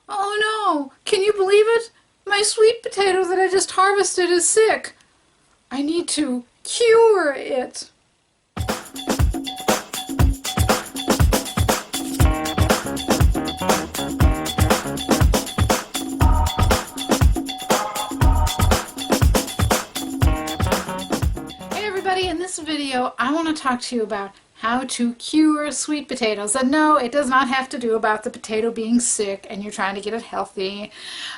Oh no! Can you believe it? My sweet potato that I just harvested is sick. I need to cure it. Hey everybody, in this video I want to talk to you about how to cure sweet potatoes. And no, it does not have to do about the potato being sick and you're trying to get it healthy.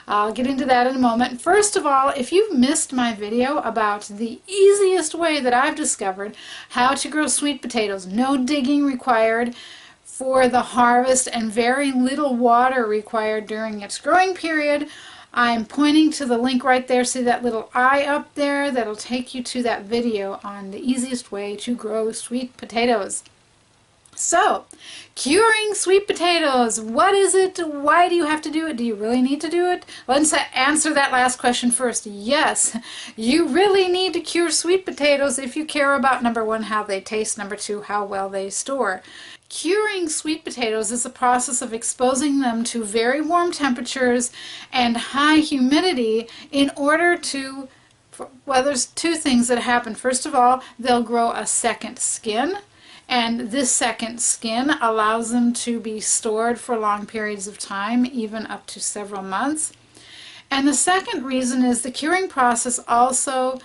I'll get into that in a moment. First of all, if you've missed my video about the easiest way that I've discovered how to grow sweet potatoes, no digging required for the harvest and very little water required during its growing period, I'm pointing to the link right there. See that little eye up there? That'll take you to that video on the easiest way to grow sweet potatoes. So, curing sweet potatoes. What is it? Why do you have to do it? Do you really need to do it? Let's answer that last question first. Yes, you really need to cure sweet potatoes if you care about, number one, how they taste, number two, how well they store. Curing sweet potatoes is a process of exposing them to very warm temperatures and high humidity in order to, well, there's two things that happen. First of all, they'll grow a second skin, and this second skin allows them to be stored for long periods of time, even up to several months. And the second reason is the curing process also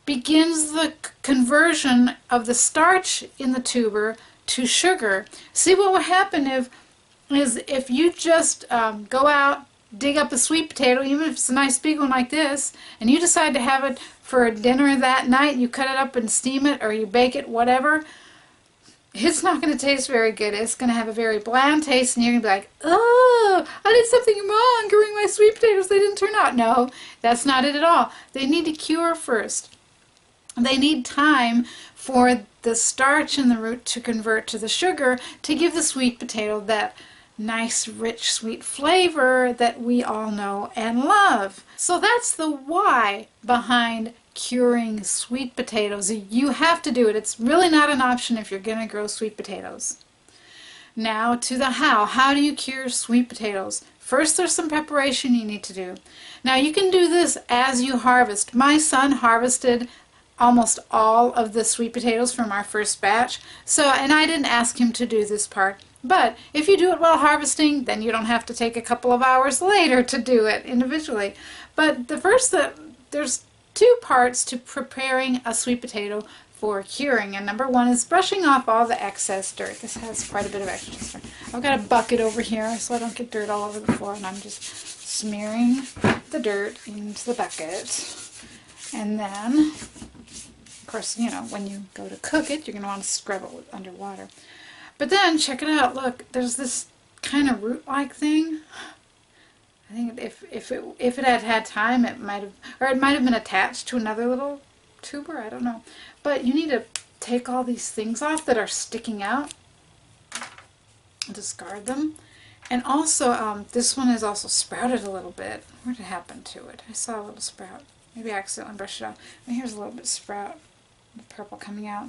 begins the conversion of the starch in the tuber to sugar. See, what will happen if you just go out, dig up a sweet potato, even if it's a nice big one like this, and you decide to have it for dinner that night, you cut it up and steam it, or you bake it, whatever, it's not going to taste very good. It's going to have a very bland taste, and you're going to be like, oh, I did something wrong growing my sweet potatoes. They didn't turn out. No, that's not it at all. They need to cure first. They need time for the starch in the root to convert to the sugar to give the sweet potato that nice, rich, sweet flavor that we all know and love. So that's the why behind curing sweet potatoes. You have to do it. It's really not an option if you're going to grow sweet potatoes. Now to the how. How do you cure sweet potatoes? First, there's some preparation you need to do. Now you can do this as you harvest. My son harvested almost all of the sweet potatoes from our first batch. And I didn't ask him to do this part. But if you do it while harvesting, then you don't have to take a couple of hours later to do it individually. But there's two parts to preparing a sweet potato for curing. And number one is brushing off all the excess dirt. This has quite a bit of extra dirt. I've got a bucket over here so I don't get dirt all over the floor, and I'm just smearing the dirt into the bucket. And then, of course, you know, when you go to cook it, you're going to want to scrub it with underwater. But then, check it out. Look, there's this kind of root-like thing. I think if it had had time, it might have been attached to another little tuber. I don't know. But you need to take all these things off that are sticking out and discard them. And also, this one is also sprouted a little bit. What did happen to it? I saw a little sprout. Maybe I accidentally brushed it off. And here's a little bit of sprout, the purple coming out.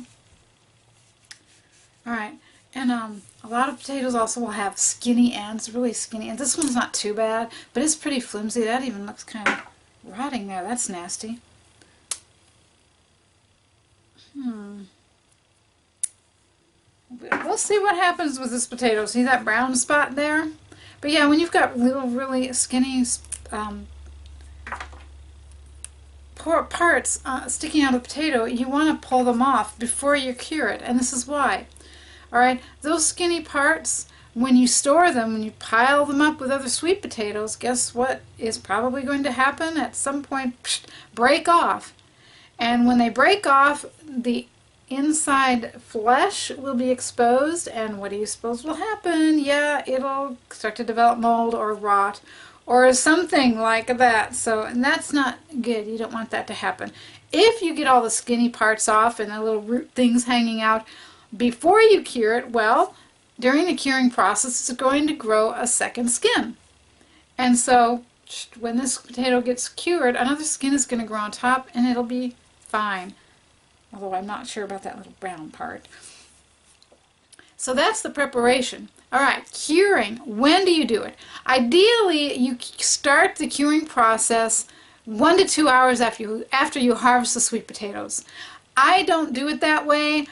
Alright, and a lot of potatoes also will have skinny ends, really skinny. And this one's not too bad, but it's pretty flimsy. That even looks kind of rotting there. That's nasty. We'll see what happens with this potato. See that brown spot there? But yeah, when you've got little, really skinny parts sticking out of the potato, you want to pull them off before you cure it, and this is why. Alright, those skinny parts, when you store them, when you pile them up with other sweet potatoes, guess what is probably going to happen? At some point, break off. And when they break off, the inside flesh will be exposed, and what do you suppose will happen? Yeah, it'll start to develop mold or rot or something like that. So, and that's not good. You don't want that to happen. If you get all the skinny parts off and the little root things hanging out before you cure it, well, during the curing process, it's going to grow a second skin. And so, when this potato gets cured, another skin is going to grow on top, and it'll be fine. Although I'm not sure about that little brown part. So that's the preparation. All right, curing. When do you do it? Ideally, you start the curing process 1 to 2 hours after you harvest the sweet potatoes. I don't do it that way.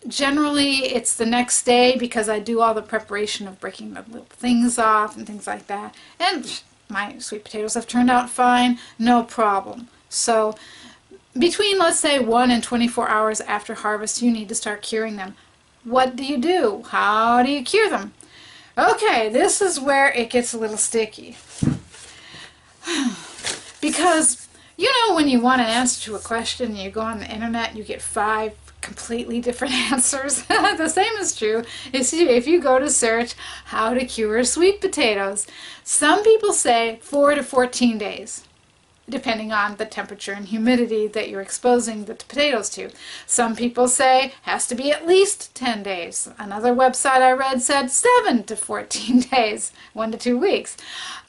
Generally, it's the next day because I do all the preparation of breaking the little things off and things like that. And my sweet potatoes have turned out fine, no problem. So between, let's say, 1 and 24 hours after harvest, you need to start curing them. What do you do? How do you cure them? Okay, this is where it gets a little sticky. Because, you know, when you want an answer to a question, you go on the internet, you get 5 completely different answers. The same is true if you go to search how to cure sweet potatoes. Some people say 4 to 14 days. Depending on the temperature and humidity that you're exposing the potatoes to. Some people say has to be at least 10 days. Another website I read said 7 to 14 days, 1 to 2 weeks.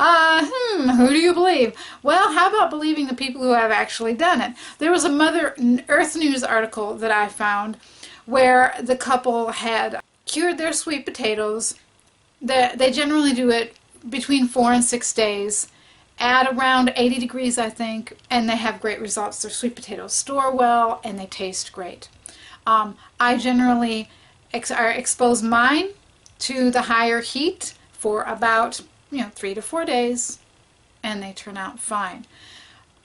Who do you believe? Well, how about believing the people who have actually done it? There was a Mother Earth News article that I found where the couple had cured their sweet potatoes. They generally do it between 4 and 6 days. At around 80 degrees, I think, and they have great results. Their sweet potatoes store well, and they taste great. I generally expose mine to the higher heat for about 3 to 4 days, and they turn out fine.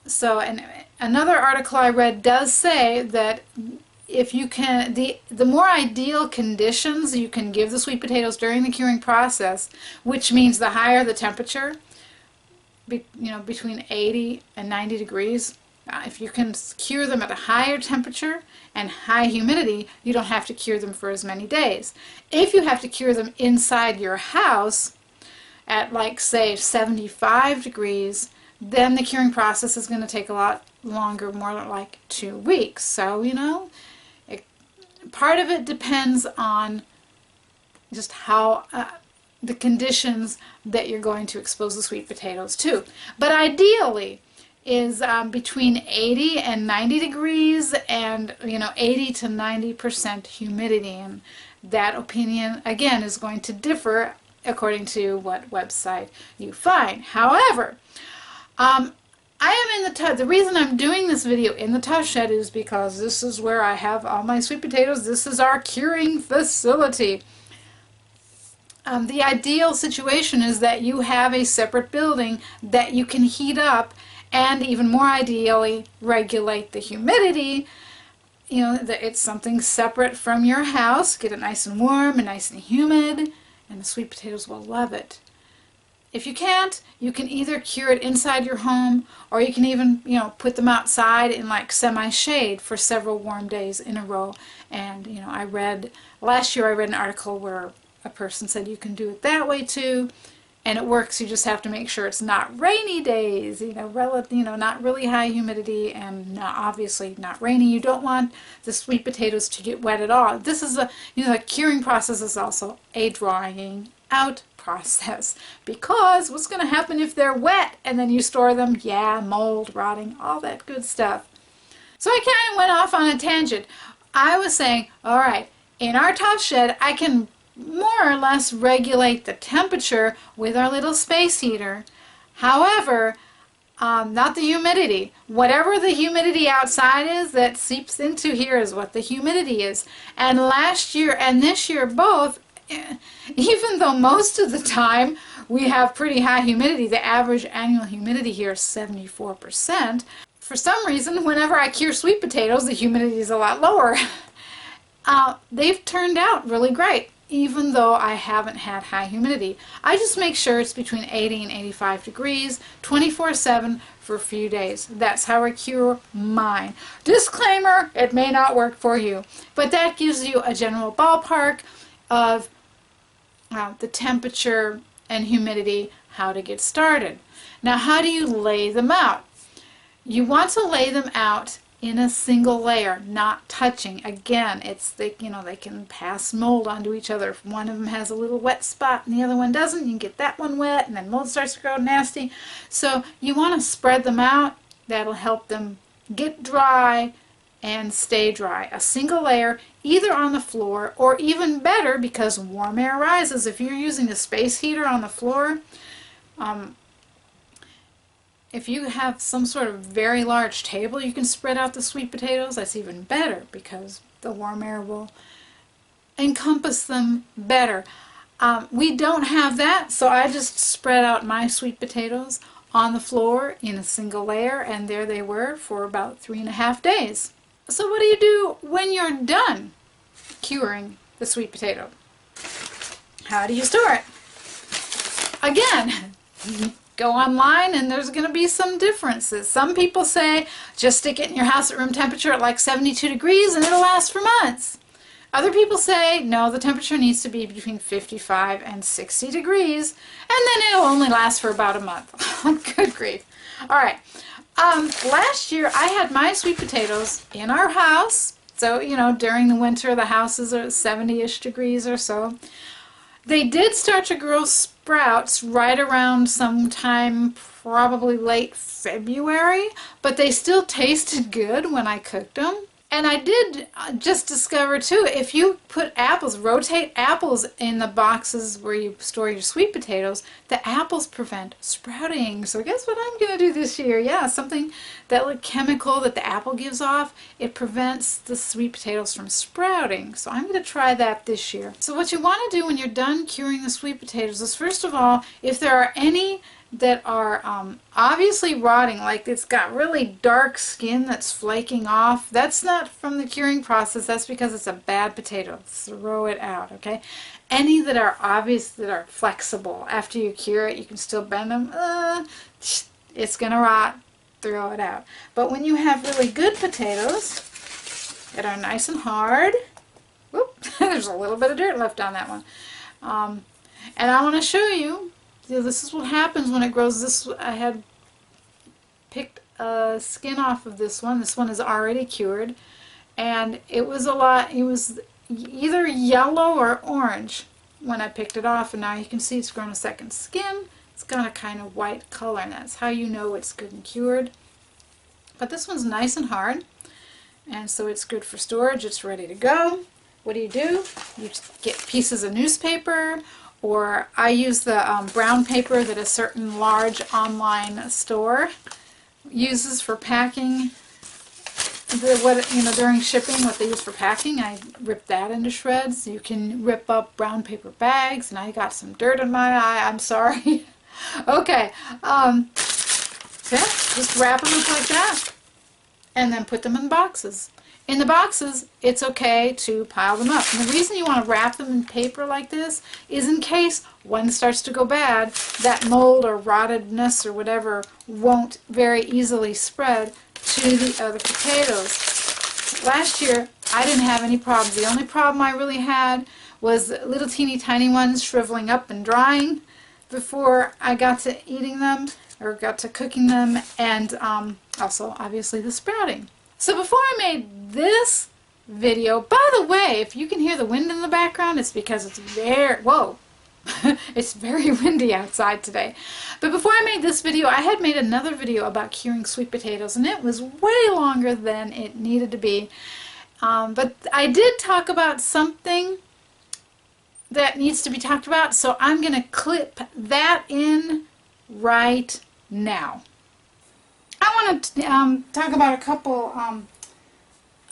So, and another article I read does say that if you can, the more ideal conditions you can give the sweet potatoes during the curing process, which means the higher the temperature, between 80 and 90 degrees. If you can cure them at a higher temperature and high humidity, you don't have to cure them for as many days. If you have to cure them inside your house at, like, say 75 degrees, then the curing process is going to take a lot longer, more like 2 weeks. So, part of it depends on just how the conditions that you're going to expose the sweet potatoes to. But ideally is between 80 and 90 degrees and 80 to 90% humidity, and that opinion again is going to differ according to what website you find. However, I am in the tub. The reason I'm doing this video in the tough shed is because this is where I have all my sweet potatoes. This is our curing facility. The ideal situation is that you have a separate building that you can heat up and, even more ideally, regulate the humidity. That it's something separate from your house. Get it nice and warm and nice and humid, and the sweet potatoes will love it. If you can't, you can either cure it inside your home, or you can even, put them outside in like semi-shade for several warm days in a row. And, last year I read an article where a person said you can do it that way too, and it works. You just have to make sure it's not rainy days, not really high humidity, and obviously not rainy. You don't want the sweet potatoes to get wet at all. This is the curing process is also a drying out process, because what's going to happen if they're wet and then you store them? Yeah, mold, rotting, all that good stuff. So I kind of went off on a tangent. I was saying, all right, in our top shed, I can more or less regulate the temperature with our little space heater. However, not the humidity. Whatever the humidity outside is that seeps into here is what the humidity is. And last year and this year both, even though most of the time we have pretty high humidity, the average annual humidity here is 74%. For some reason, whenever I cure sweet potatoes, the humidity is a lot lower. They've turned out really great, even though I haven't had high humidity. I just make sure it's between 80 and 85 degrees, 24/7 for a few days. That's how I cure mine. Disclaimer, it may not work for you, but that gives you a general ballpark of the temperature and humidity, how to get started. Now, how do you lay them out? You want to lay them out in a single layer, not touching. Again, they can pass mold onto each other. If one of them has a little wet spot and the other one doesn't, you can get that one wet, and then mold starts to grow nasty. So you want to spread them out. That'll help them get dry and stay dry. A single layer either on the floor, or even better, because warm air rises, if you're using a space heater on the floor, if you have some sort of very large table you can spread out the sweet potatoes, that's even better because the warm air will encompass them better. We don't have that, so I just spread out my sweet potatoes on the floor in a single layer, and there they were for about 3.5 days. So what do you do when you're done curing the sweet potato? How do you store it? Again, go online and there's going to be some differences. Some people say just stick it in your house at room temperature at like 72 degrees and it'll last for months. Other people say, no, the temperature needs to be between 55 and 60 degrees, and then it'll only last for about a month. Good grief. All right. Last year, I had my sweet potatoes in our house. So, you know, during the winter, the house is at 70-ish degrees or so. They did start to grow sprouts right around sometime, probably late February, but they still tasted good when I cooked them. And I did just discover too, if you put apples, rotate apples in the boxes where you store your sweet potatoes, the apples prevent sprouting. So guess what I'm going to do this year? Yeah, something, that little chemical that the apple gives off, it prevents the sweet potatoes from sprouting. So I'm going to try that this year. So what you want to do when you're done curing the sweet potatoes is, first of all, if there are any that are obviously rotting, like it's got really dark skin that's flaking off, that's not from the curing process, that's because it's a bad potato. Throw it out, okay? Any that are obvious, that are flexible, after you cure it, you can still bend them, it's gonna rot, throw it out. But when you have really good potatoes that are nice and hard, whoop, there's a little bit of dirt left on that one, and I want to show you, this is what happens when it grows. This, I had picked skin off of this one. This one is already cured, and it was either yellow or orange when I picked it off, and now you can see it's grown a second skin. It's got a kind of white color, and that's how you know it's good and cured. But this one's nice and hard, and so it's good for storage. It's ready to go. What do? You get pieces of newspaper, or I use the brown paper that a certain large online store uses for packing. During shipping, what they use for packing, I rip that into shreds. You can rip up brown paper bags, and I got some dirt in my eye. I'm sorry. Okay. Yeah, just wrap them up like that, and then put them in boxes. In the boxes, it's okay to pile them up. And the reason you want to wrap them in paper like this is in case one starts to go bad, that mold or rottedness or whatever won't very easily spread to the other potatoes. Last year, I didn't have any problems. The only problem I really had was little teeny tiny ones shriveling up and drying before I got to eating them or got to cooking them, and also obviously the sprouting. So before I made this video, by the way, if you can hear the wind in the background, it's because it's it's very windy outside today. But before I made this video, I had made another video about curing sweet potatoes, and it was way longer than it needed to be. But I did talk about something that needs to be talked about, so I'm going to clip that in right now. I want to talk about a couple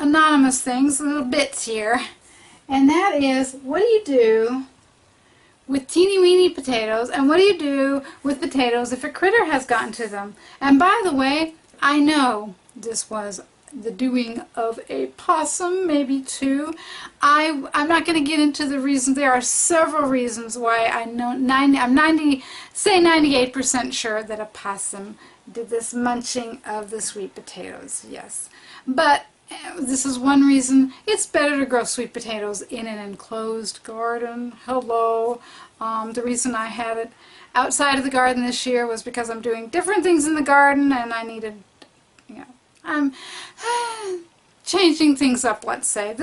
anonymous things, little bits here, and that is, what do you do with teeny weeny potatoes, and what do you do with potatoes if a critter has gotten to them? And by the way, I know this was the doing of a possum, maybe two. I'm not going to get into the reasons. There are several reasons why I know. I'm 98% sure that a possum did this munching of the sweet potatoes. Yes, but this is one reason. It's better to grow sweet potatoes in an enclosed garden. Hello. The reason I had it outside of the garden this year was because I'm doing different things in the garden, and I needed, changing things up, let's say.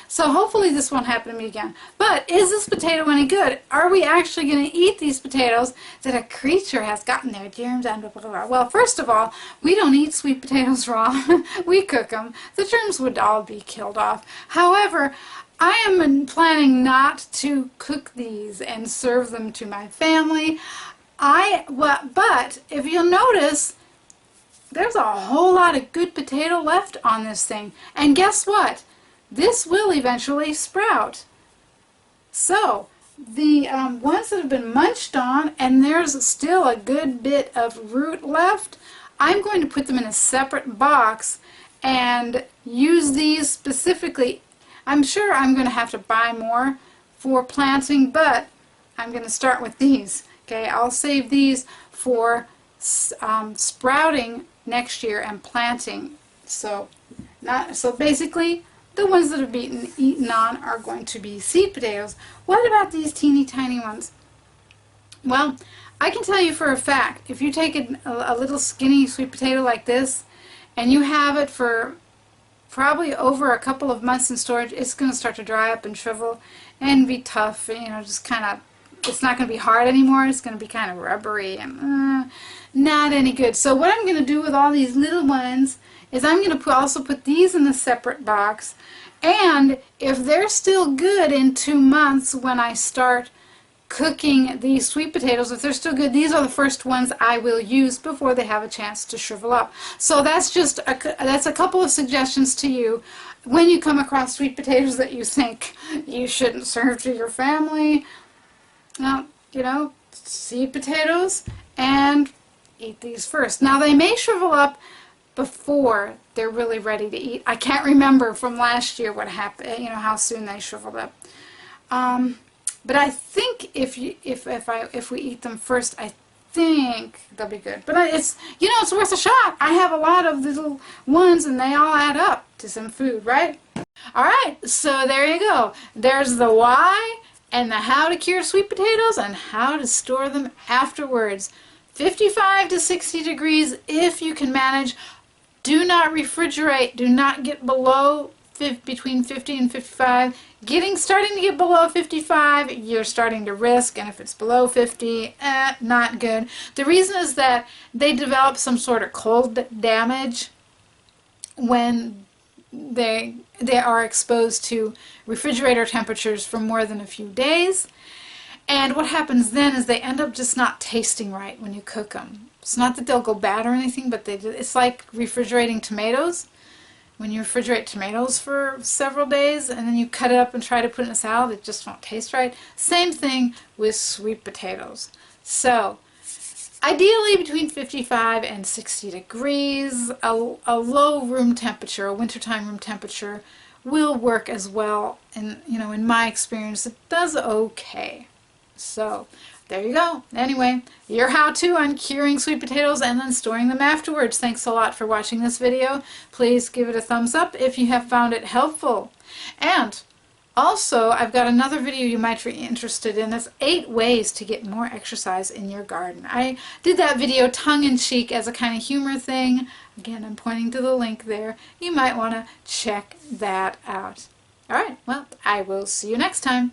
So hopefully this won't happen to me again. But is this potato any good? Are we actually going to eat these potatoes that a creature has gotten their germs and blah, blah, blah. Well, first of all, we don't eat sweet potatoes raw. We cook them. The germs would all be killed off. However, I am planning not to cook these and serve them to my family. But if you'll notice, there's a whole lot of good potato left on this thing. And guess what? This will eventually sprout. So, the ones that have been munched on, and there's still a good bit of root left, I'm going to put them in a separate box and use these specifically. I'm sure I'm going to have to buy more for planting, but I'm going to start with these. Okay, I'll save these for sprouting next year and planting. So basically, the ones that have been eaten on are going to be seed potatoes. What about these teeny tiny ones? Well, I can tell you for a fact, if you take a little skinny sweet potato like this, and you have it for probably over a couple of months in storage, it's going to start to dry up and shrivel and be tough, you know, just kind of, it's not going to be hard anymore, it's going to be kind of rubbery and not any good. So what I'm going to do with all these little ones is I'm going to also put these in a separate box, and if they're still good in 2 months when I start cooking these sweet potatoes, if they're still good, these are the first ones I will use before they have a chance to shrivel up. So that's just that's a couple of suggestions to you when you come across sweet potatoes that you think you shouldn't serve to your family. Now, you know, seed potatoes and eat these first. Now they may shrivel up before they're really ready to eat. I can't remember from last year what happened, you know, how soon they shriveled up. But I think if we eat them first, I think they'll be good. But it's, you know, it's worth a shot. I have a lot of little ones, and they all add up to some food, right? All right, so there you go. There's the why and the how to cure sweet potatoes and how to store them afterwards. 55 to 60 degrees if you can manage. Do not refrigerate. Do not get below between 50 and 55. Starting to get below 55, you're starting to risk, and if it's below 50, not good. The reason is that they develop some sort of cold damage when they are exposed to refrigerator temperatures for more than a few days. And what happens then is they end up just not tasting right when you cook them. It's not that they'll go bad or anything, but it's like refrigerating tomatoes. When you refrigerate tomatoes for several days and then you cut it up and try to put it in a salad, it just won't taste right. Same thing with sweet potatoes. So, ideally between 55 and 60 degrees, a low room temperature, a wintertime room temperature, will work as well. And, you know, in my experience, it does okay. So, there you go. Anyway, your how-to on curing sweet potatoes and then storing them afterwards. Thanks a lot for watching this video. Please give it a thumbs up if you have found it helpful. And also, I've got another video you might be interested in. That's 8 ways to get more exercise in your garden. I did that video tongue-in-cheek as a kind of humor thing. Again, I'm pointing to the link there. You might want to check that out. Alright, well, I will see you next time.